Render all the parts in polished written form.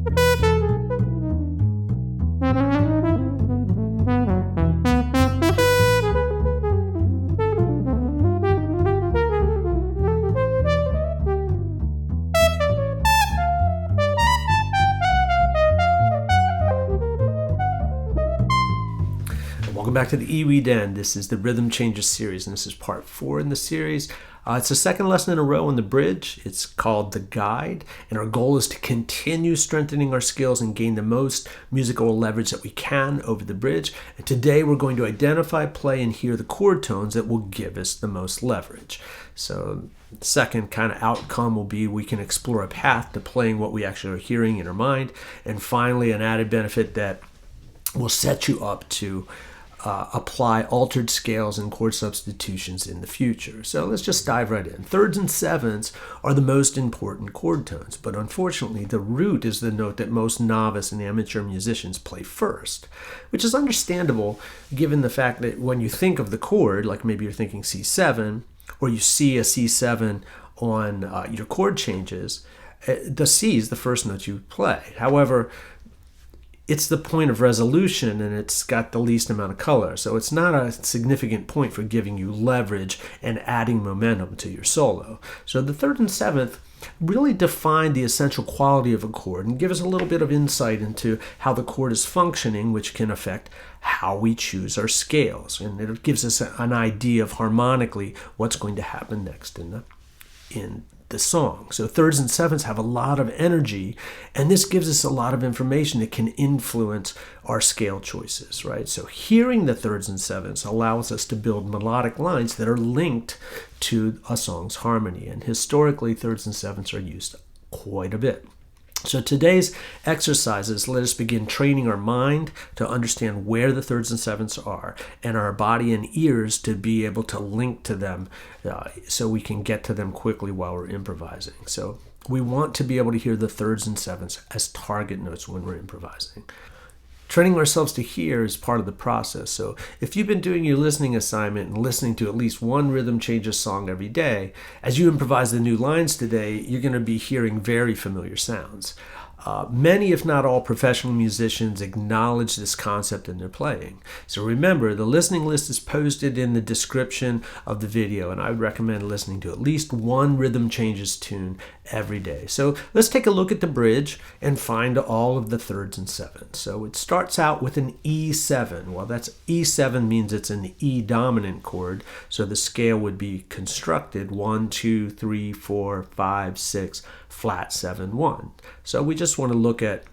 Welcome back to the E-Weed Den. This is the Rhythm Changes series, and this is part 4 in the series. It's the second lesson in a row on the bridge. It's called The Guide, and our goal is to continue strengthening our skills and gain the most musical leverage that we can over the bridge. And today we're going to identify, play, and hear the chord tones that will give us the most leverage. So the second kind of outcome will be we can explore a path to playing what we actually are hearing in our mind. And finally, an added benefit that will set you up to apply altered scales and chord substitutions in the future. So let's just dive right in. Thirds and sevenths are the most important chord tones, but unfortunately the root is the note that most novice and amateur musicians play first, which is understandable given the fact that when you think of the chord, like maybe you're thinking C7, or you see a C7 on your chord changes, the C is the first note you play. However, it's the point of resolution and it's got the least amount of color. So it's not a significant point for giving you leverage and adding momentum to your solo. So the third and seventh really define the essential quality of a chord and give us a little bit of insight into how the chord is functioning, which can affect how we choose our scales. And it gives us an idea of harmonically what's going to happen next in the song. So thirds and sevenths have a lot of energy, and this gives us a lot of information that can influence our scale choices, right? So hearing the thirds and sevenths allows us to build melodic lines that are linked to a song's harmony, and historically thirds and sevenths are used quite a bit. So today's exercises let us begin training our mind to understand where the thirds and sevenths are, and our body and ears to be able to link to them so we can get to them quickly while we're improvising. So we want to be able to hear the thirds and sevenths as target notes when we're improvising. Training ourselves to hear is part of the process. So if you've been doing your listening assignment and listening to at least one Rhythm Changes song every day, as you improvise the new lines today, you're going to be hearing very familiar sounds. Many, if not all, professional musicians acknowledge this concept in their playing. So remember, the listening list is posted in the description of the video, and I would recommend listening to at least one Rhythm Changes tune every day. So let's take a look at the bridge and find all of the thirds and sevenths. So it starts out with an E7. Well, that's E7 means it's an E dominant chord. So the scale would be constructed 1, 2, 3, 4, 5, 6, flat 7, 1. So we just want to look at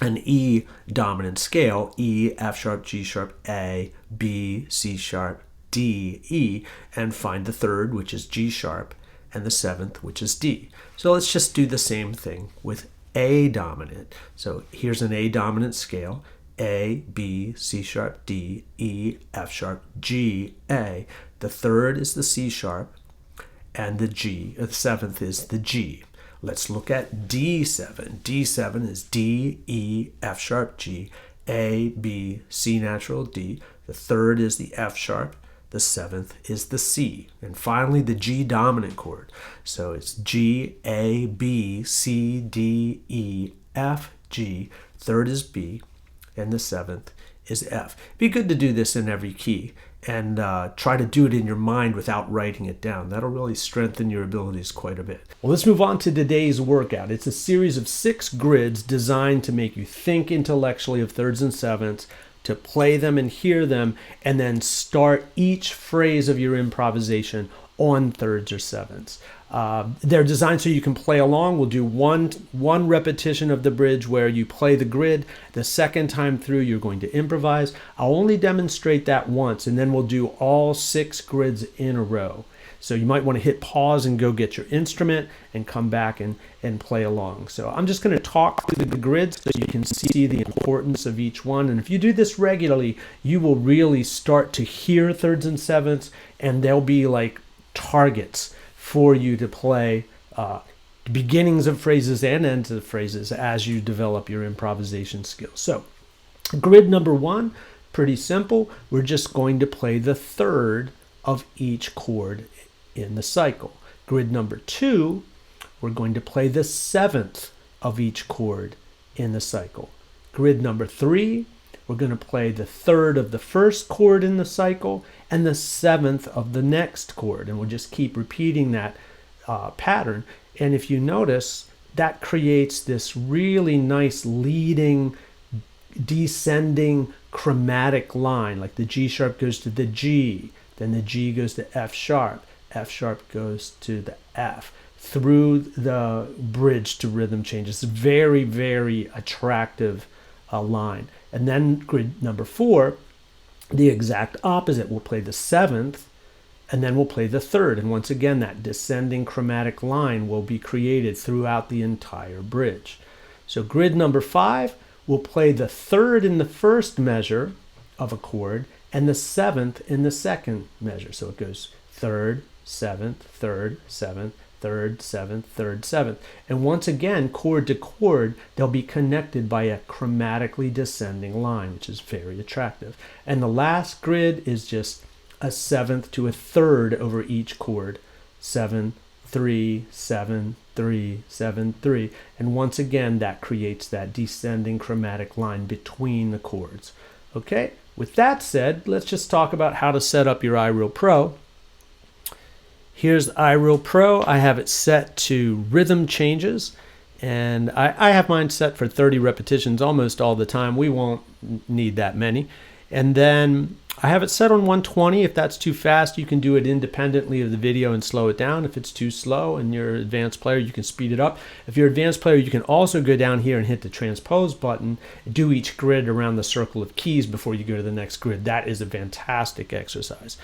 an E dominant scale: E, F sharp, G sharp, A, B, C sharp, D, E, and find the third, which is G sharp, and the seventh, which is D. So let's just do the same thing with A dominant. So here's an A dominant scale: A, B, C sharp, D, E, F sharp, G, A. The third is the C sharp, and the seventh is the G. Let's look at D7. D7 is D, E, F sharp, G, A, B, C natural, D. The third is the F sharp. The seventh is the C. And finally, the G dominant chord. So it's G, A, B, C, D, E, F, G. Third is B, and the seventh is F. Be good to do this in every key, and try to do it in your mind without writing it down. That'll really strengthen your abilities quite a bit. Well, let's move on to today's workout. It's a series of 6 grids designed to make you think intellectually of thirds and sevenths, to play them and hear them, and then start each phrase of your improvisation on thirds or sevenths. They're designed so you can play along. We'll do one repetition of the bridge where you play the grid. The second time through, you're going to improvise. I'll only demonstrate that once, and then we'll do all 6 grids in a row. So you might want to hit pause and go get your instrument and come back and play along. So I'm just going to talk through the grids so you can see the importance of each one. And if you do this regularly, you will really start to hear thirds and sevenths, and they'll be like targets for you to play beginnings of phrases and ends of phrases as you develop your improvisation skills. So grid number 1, pretty simple. We're just going to play the third of each chord in the cycle. Grid number 2, we're going to play the seventh of each chord in the cycle. Grid number 3, we're going to play the 3rd of the first chord in the cycle and the 7th of the next chord. And we'll just keep repeating that pattern. And if you notice, that creates this really nice leading, descending chromatic line. Like the G sharp goes to the G, then the G goes to F sharp goes to the F, through the bridge to rhythm changes. Very, very attractive line. And then grid number 4, the exact opposite. We'll play the 7th, and then we'll play the 3rd. And once again, that descending chromatic line will be created throughout the entire bridge. So grid number 5, we'll play the 3rd in the first measure of a chord and the 7th in the second measure. So it goes 3rd, 7th, 3rd, 7th, 3rd, 7th, 3rd, 7th. And once again, chord to chord, they'll be connected by a chromatically descending line, which is very attractive. And the last grid is just a 7th to a 3rd over each chord. 7, 3, 7, 3, 7, 3. And once again, that creates that descending chromatic line between the chords. Okay, with that said, let's just talk about how to set up your IREAL Pro. Here's IREAL Pro. I have it set to rhythm changes, and I have mine set for 30 repetitions almost all the time. We won't need that many. And then I have it set on 120. If that's too fast, you can do it independently of the video and slow it down. If it's too slow and you're an advanced player, you can speed it up. If you're an advanced player, you can also go down here and hit the transpose button, do each grid around the circle of keys before you go to the next grid. That is a fantastic exercise.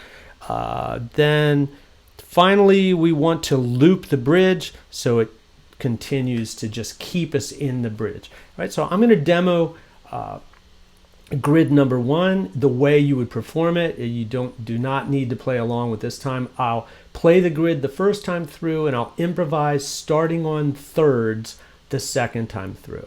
Then finally, we want to loop the bridge so it continues to just keep us in the bridge. Right? So I'm going to demo grid number 1, the way you would perform it. You do not need to play along with this time. I'll play the grid the first time through, and I'll improvise starting on 3rds the second time through.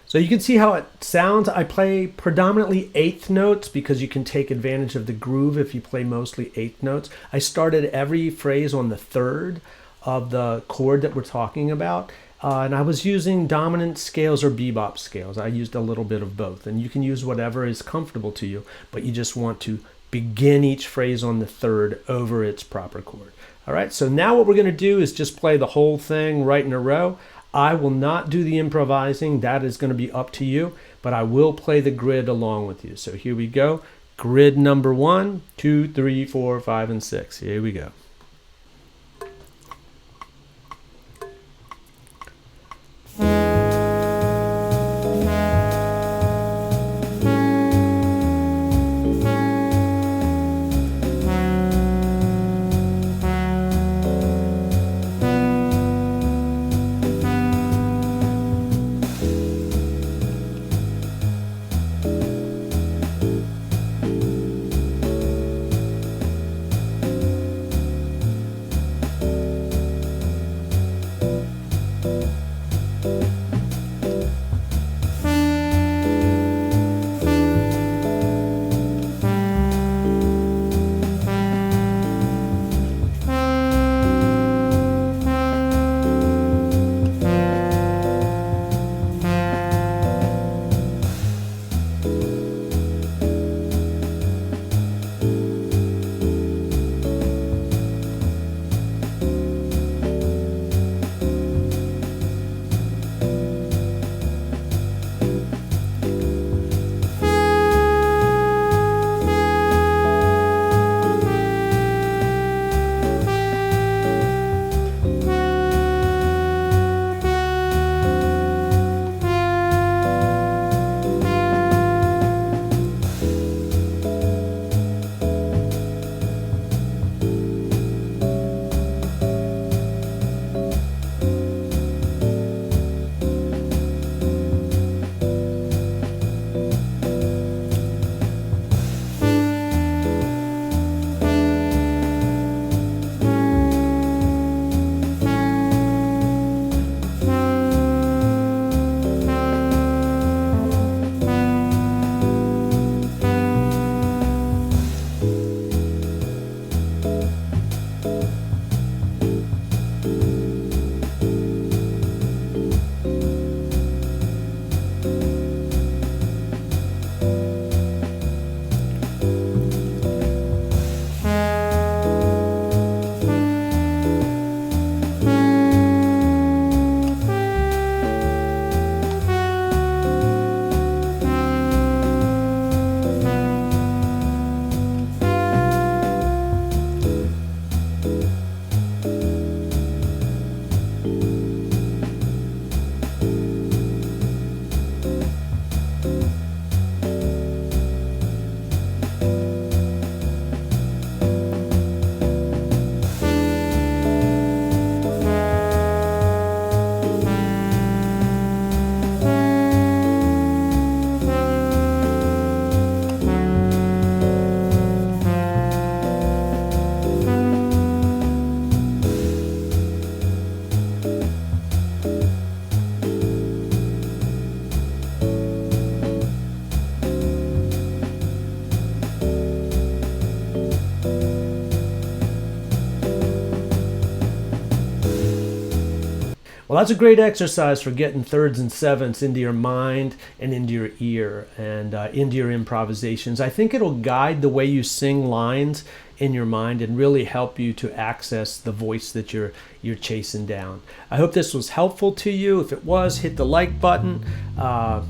So you can see how it sounds. I play predominantly 8th notes because you can take advantage of the groove if you play mostly 8th notes. I started every phrase on the 3rd of the chord that we're talking about. And I was using dominant scales or bebop scales. I used a little bit of both. And you can use whatever is comfortable to you, but you just want to begin each phrase on the 3rd over its proper chord. All right, so now what we're going to do is just play the whole thing right in a row. I will not do the improvising. That is going to be up to you, but I will play the grid along with you. So here we go. Grid number 1, 2, 3, 4, 5, and 6. Here we go. Well, that's a great exercise for getting thirds and sevenths into your mind and into your ear and into your improvisations. I think it'll guide the way you sing lines in your mind and really help you to access the voice that you're chasing down. I hope this was helpful to you. If it was, hit the like button,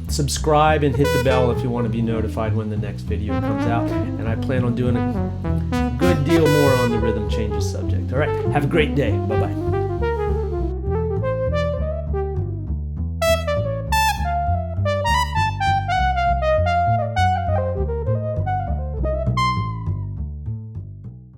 subscribe, and hit the bell if you want to be notified when the next video comes out. And I plan on doing a good deal more on the rhythm changes subject. All right, have a great day. Bye-bye.